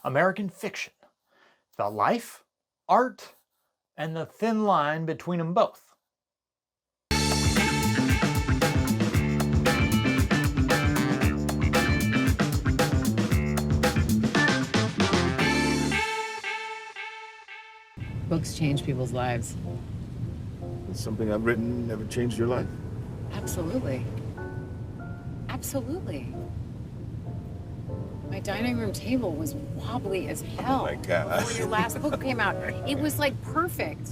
American fiction. It's about life, art, and the thin line between them both. Books change people's lives. Has something I've written never changed your life? Absolutely. Absolutely. My dining room table was wobbly as hell. Oh my God. Before your last book came out. It was like perfect.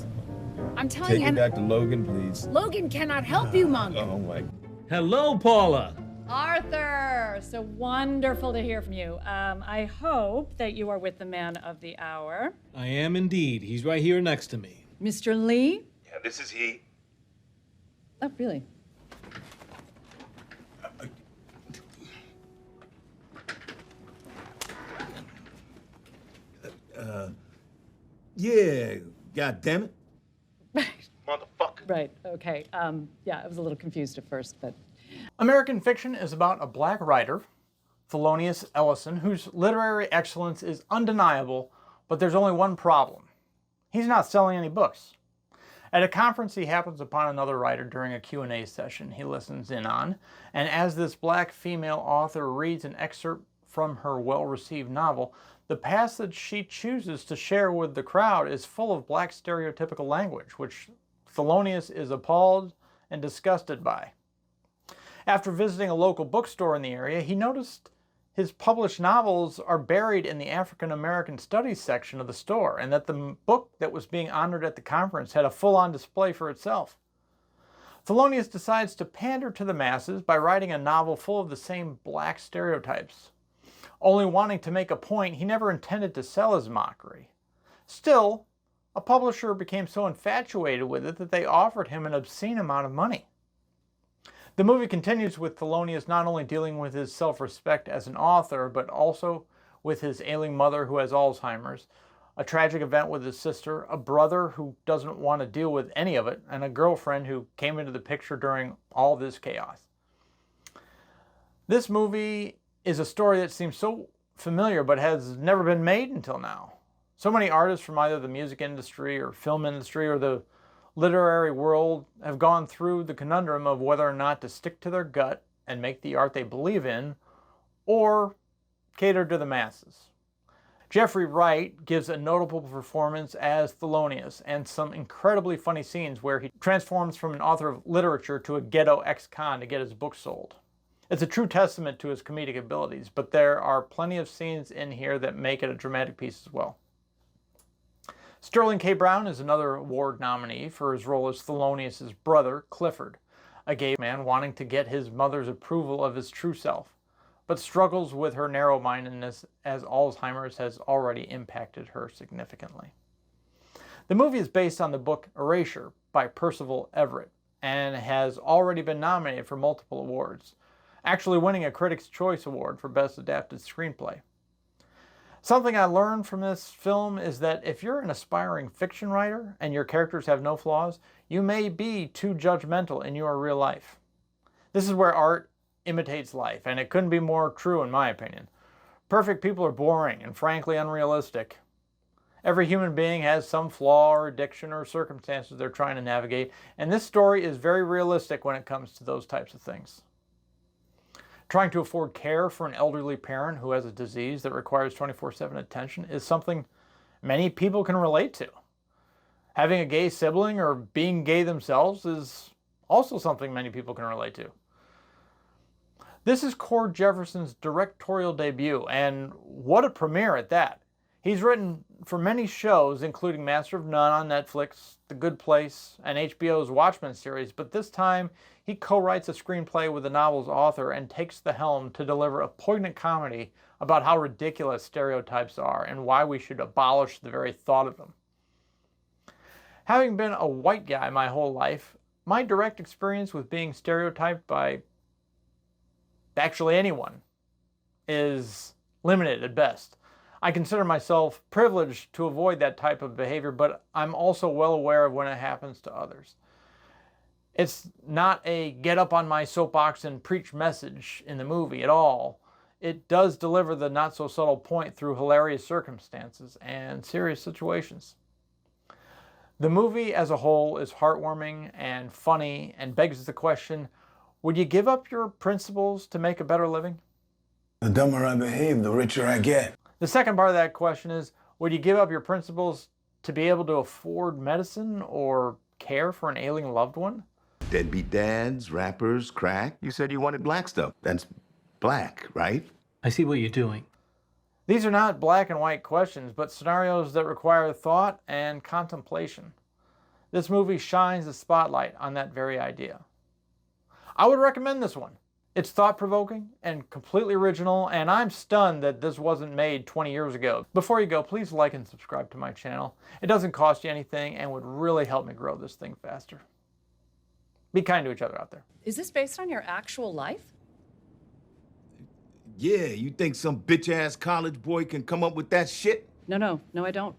I'm telling Take you. me back to Logan, please. Logan cannot help you, Monk. Oh my. Hello, Paula. Arthur, so wonderful to hear from you. I hope that you are with the man of the hour. I am indeed. He's right here next to me. Mr. Lee? Yeah, this is he. Oh, really? Yeah, God damn it. Motherfucker. Right, okay. Yeah, I was a little confused at first, but... American fiction is about a black writer, Thelonious Ellison, whose literary excellence is undeniable, but there's only one problem. He's not selling any books. At a conference, he happens upon another writer during a Q&A session he listens in on, and as this black female author reads an excerpt from her well-received novel, the passage she chooses to share with the crowd is full of black stereotypical language, which Thelonious is appalled and disgusted by. After visiting a local bookstore in the area, he noticed his published novels are buried in the African American Studies section of the store, and that the book that was being honored at the conference had a full-on display for itself. Thelonious decides to pander to the masses by writing a novel full of the same black stereotypes. Only wanting to make a point, he never intended to sell his mockery. Still, a publisher became so infatuated with it that they offered him an obscene amount of money. The movie continues with Thelonious not only dealing with his self-respect as an author, but also with his ailing mother who has Alzheimer's, a tragic event with his sister, a brother who doesn't want to deal with any of it, and a girlfriend who came into the picture during all this chaos. This movie is a story that seems so familiar but has never been made until now. So many artists from either the music industry or film industry or the literary world have gone through the conundrum of whether or not to stick to their gut and make the art they believe in, or cater to the masses. Jeffery Wright gives a notable performance as Thelonious, and some incredibly funny scenes where he transforms from an author of literature to a ghetto ex-con to get his book sold. It's a true testament to his comedic abilities, but there are plenty of scenes in here that make it a dramatic piece as well. Sterling K. Brown is another award nominee for his role as Thelonious' brother, Clifford, a gay man wanting to get his mother's approval of his true self, but struggles with her narrow-mindedness as Alzheimer's has already impacted her significantly. The movie is based on the book Erasure by Percival Everett and has already been nominated for multiple awards, actually winning a Critics' Choice Award for Best Adapted Screenplay. Something I learned from this film is that if you're an aspiring fiction writer and your characters have no flaws, you may be too judgmental in your real life. This is where art imitates life, and it couldn't be more true in my opinion. Perfect people are boring and frankly unrealistic. Every human being has some flaw or addiction or circumstances they're trying to navigate, and this story is very realistic when it comes to those types of things. Trying to afford care for an elderly parent who has a disease that requires 24/7 attention is something many people can relate to. Having a gay sibling or being gay themselves is also something many people can relate to. This is Cord Jefferson's directorial debut, and what a premiere at that. He's written for many shows, including Master of None on Netflix, The Good Place, and HBO's Watchmen series, but this time he co-writes a screenplay with the novel's author and takes the helm to deliver a poignant comedy about how ridiculous stereotypes are and why we should abolish the very thought of them. Having been a white guy my whole life, my direct experience with being stereotyped by actually anyone is limited at best. I consider myself privileged to avoid that type of behavior, but I'm also well aware of when it happens to others. It's not a get up on my soapbox and preach message in the movie at all. it does deliver the not-so-subtle point through hilarious circumstances and serious situations. The movie as a whole is heartwarming and funny and begs the question, would you give up your principles to make a better living? The dumber I behave, the richer I get. The second part of that question is, would you give up your principles to be able to afford medicine or care for an ailing loved one? Deadbeat dads, rappers, crack. You said you wanted black stuff. That's black, right? I see what you're doing. These are not black and white questions, but scenarios that require thought and contemplation. This movie shines the spotlight on that very idea. I would recommend this one. It's thought-provoking and completely original, and I'm stunned that this wasn't made 20 years ago. Before you go, please like and subscribe to my channel. It doesn't cost you anything and would really help me grow this thing faster. Be kind to each other out there. Is this based on your actual life? Yeah, you think some bitch-ass college boy can come up with that shit? No, I don't.